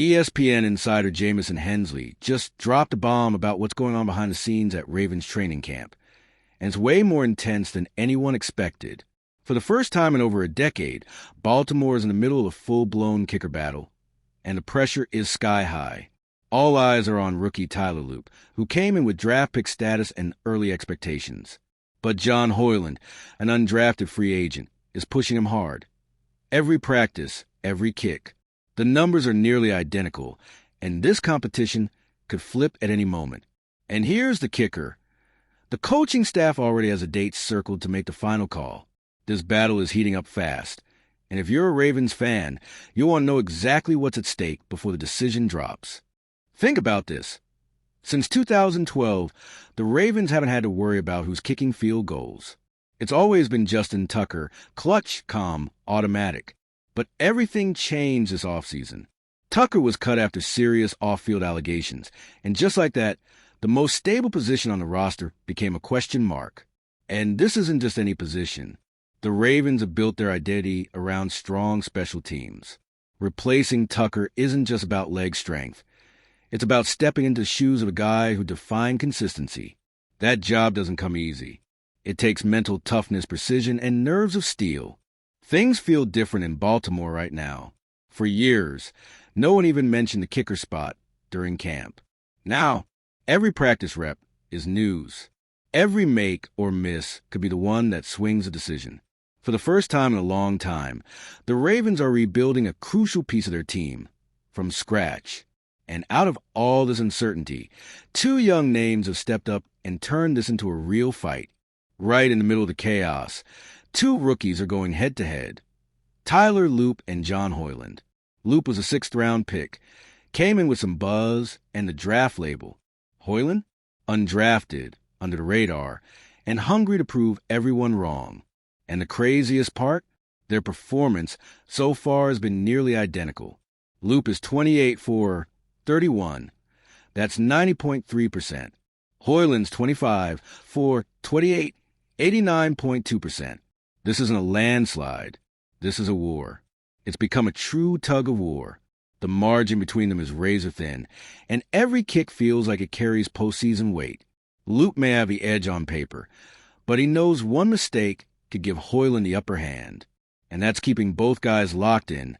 ESPN insider Jamison Hensley just dropped a bomb about what's going on behind the scenes at Ravens training camp, and it's way more intense than anyone expected. For the first time in over a decade, Baltimore is in the middle of a full-blown kicker battle, and the pressure is sky high. All eyes are on rookie Tyler Loop, who came in with draft pick status and early expectations. But John Hoyland, an undrafted free agent, is pushing him hard. Every practice, every kick. The numbers are nearly identical, and this competition could flip at any moment. And here's the kicker. The coaching staff already has a date circled to make the final call. This battle is heating up fast, and if you're a Ravens fan, you'll want to know exactly what's at stake before the decision drops. Think about this. Since 2012, the Ravens haven't had to worry about who's kicking field goals. It's always been Justin Tucker, clutch, calm, automatic. But everything changed this offseason. Tucker was cut after serious off-field allegations, and just like that, the most stable position on the roster became a question mark. And this isn't just any position. The Ravens have built their identity around strong special teams. Replacing Tucker isn't just about leg strength. It's about stepping into the shoes of a guy who defined consistency. That job doesn't come easy. It takes mental toughness, precision, and nerves of steel. Things feel different in Baltimore right now. For years, no one even mentioned the kicker spot during camp. Now, every practice rep is news. Every make or miss could be the one that swings a decision. For the first time in a long time, the Ravens are rebuilding a crucial piece of their team from scratch. And out of all this uncertainty, two young names have stepped up and turned this into a real fight. Right in the middle of the chaos, two rookies are going head-to-head. Tyler Loop and John Hoyland. Loop was a sixth-round pick, came in with some buzz and the draft label. Hoyland? Undrafted, under the radar, and hungry to prove everyone wrong. And the craziest part? Their performance so far has been nearly identical. Loop is 28 for 31. That's 90.3%. Hoyland's 25 for 28, 89.2%. This isn't a landslide. This is a war. It's become a true tug of war. The margin between them is razor thin, and every kick feels like it carries postseason weight. Loop may have the edge on paper, but he knows one mistake could give Hoyland the upper hand, and that's keeping both guys locked in,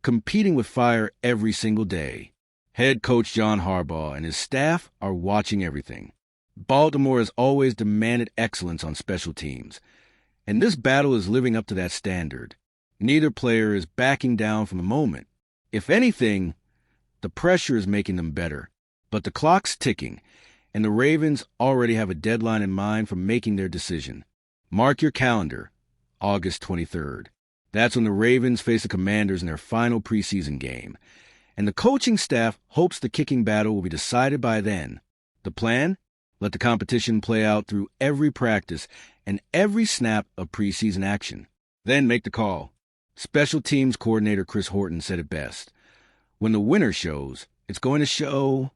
competing with fire every single day. Head coach John Harbaugh and his staff are watching everything. Baltimore has always demanded excellence on special teams, and this battle is living up to that standard. Neither player is backing down from the moment. If anything, the pressure is making them better. But the clock's ticking, and the Ravens already have a deadline in mind for making their decision. Mark your calendar, August 23rd. That's when the Ravens face the Commanders in their final preseason game, and the coaching staff hopes the kicking battle will be decided by then. The plan? Let the competition play out through every practice and every snap of preseason action. Then make the call. Special teams coordinator Chris Horton said it best. When the winner shows, it's going to show.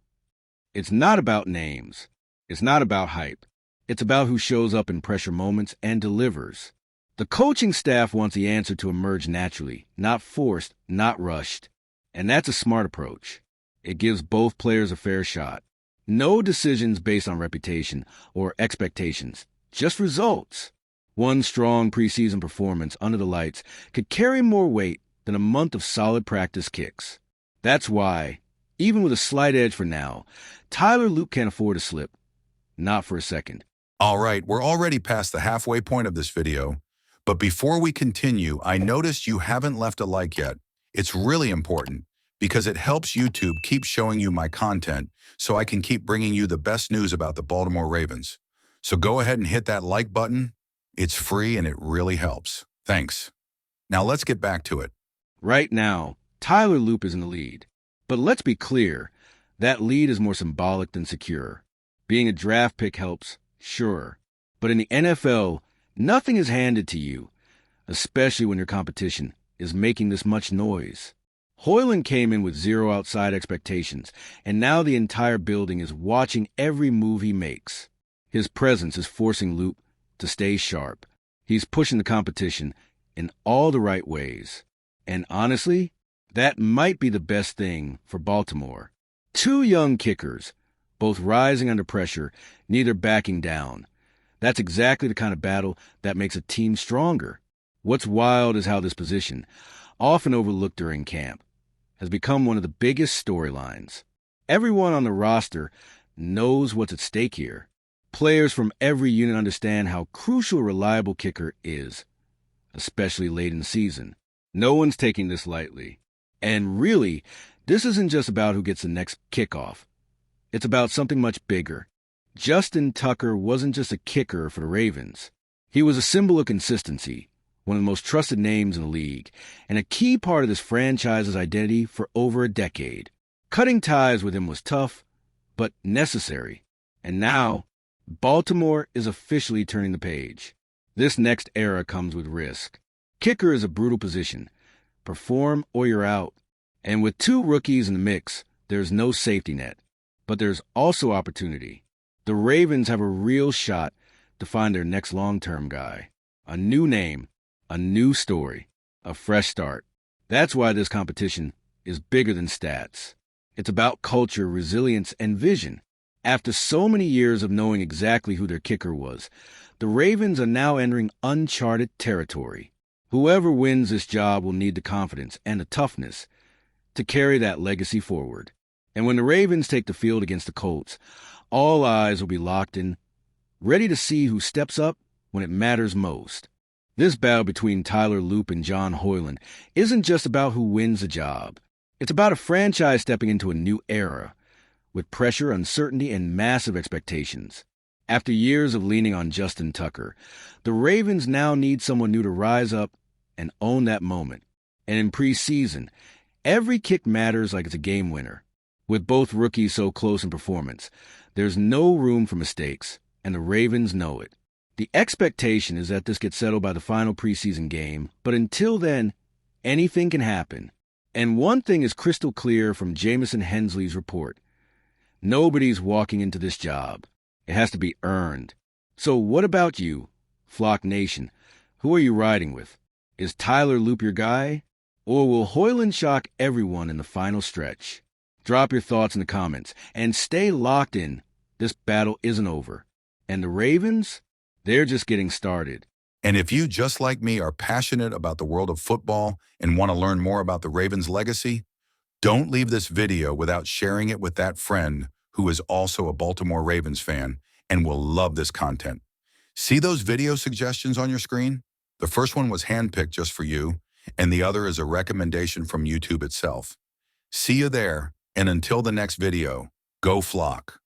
It's not about names. It's not about hype. It's about who shows up in pressure moments and delivers. The coaching staff wants the answer to emerge naturally, not forced, not rushed. And that's a smart approach. It gives both players a fair shot. No decisions based on reputation or expectations, just results. One strong preseason performance under the lights could carry more weight than a month of solid practice kicks. That's why, even with a slight edge for now, Tyler Loop can't afford to slip. Not for a second. All right, we're already past the halfway point of this video, but before we continue, I noticed you haven't left a like yet. It's really important because it helps YouTube keep showing you my content so I can keep bringing you the best news about the Baltimore Ravens. So go ahead and hit that like button. It's free and it really helps. Thanks. Now let's get back to it. Right now, Tyler Loop is in the lead. But let's be clear, that lead is more symbolic than secure. Being a draft pick helps, sure. But in the NFL, nothing is handed to you, especially when your competition is making this much noise. Hoyland came in with zero outside expectations, and now the entire building is watching every move he makes. His presence is forcing Loop to stay sharp. He's pushing the competition in all the right ways. And honestly, That might be the best thing for Baltimore. Two young kickers, both rising under pressure, neither backing down. That's exactly the kind of battle that makes a team stronger. What's wild is how this position, often overlooked during camp, has become one of the biggest storylines. Everyone on the roster knows what's at stake here. Players from every unit understand how crucial a reliable kicker is, especially late in the season. No one's taking this lightly. And really, this isn't just about who gets the next kickoff. It's about something much bigger. Justin Tucker wasn't just a kicker for the Ravens. He was a symbol of consistency, one of the most trusted names in the league, and a key part of this franchise's identity for over a decade. Cutting ties with him was tough, but necessary. And now, Baltimore is officially turning the page. This next era comes with risk. Kicker is a brutal position. Perform or you're out. And with two rookies in the mix, there's no safety net. But there's also opportunity. The Ravens have a real shot to find their next long-term guy. A new name, a new story, a fresh start. That's why this competition is bigger than stats. It's about culture, resilience, and vision. After so many years of knowing exactly who their kicker was, the Ravens are now entering uncharted territory. Whoever wins this job will need the confidence and the toughness to carry that legacy forward. And when the Ravens take the field against the Colts, all eyes will be locked in, ready to see who steps up when it matters most. This battle between Tyler Loop and John Hoyland isn't just about who wins the job. It's about a franchise stepping into a new era, with pressure, uncertainty, and massive expectations. After years of leaning on Justin Tucker, the Ravens now need someone new to rise up and own that moment. And in preseason, every kick matters like it's a game winner. With both rookies so close in performance, there's no room for mistakes, and the Ravens know it. The expectation is that this gets settled by the final preseason game, but until then, anything can happen. And one thing is crystal clear from Jamison Hensley's report. Nobody's walking into this job. It has to be earned. So what about you, Flock Nation? Who are you riding with? Is Tyler Loop your guy? Or will Hoyland shock everyone in the final stretch? Drop your thoughts in the comments and stay locked in. This battle isn't over. And the Ravens? They're just getting started. And if you, just like me, are passionate about the world of football and want to learn more about the Ravens' legacy, don't leave this video without sharing it with that friend who is also a Baltimore Ravens fan and will love this content. See those video suggestions on your screen? The first one was handpicked just for you, and the other is a recommendation from YouTube itself. See you there, and until the next video, go Flock.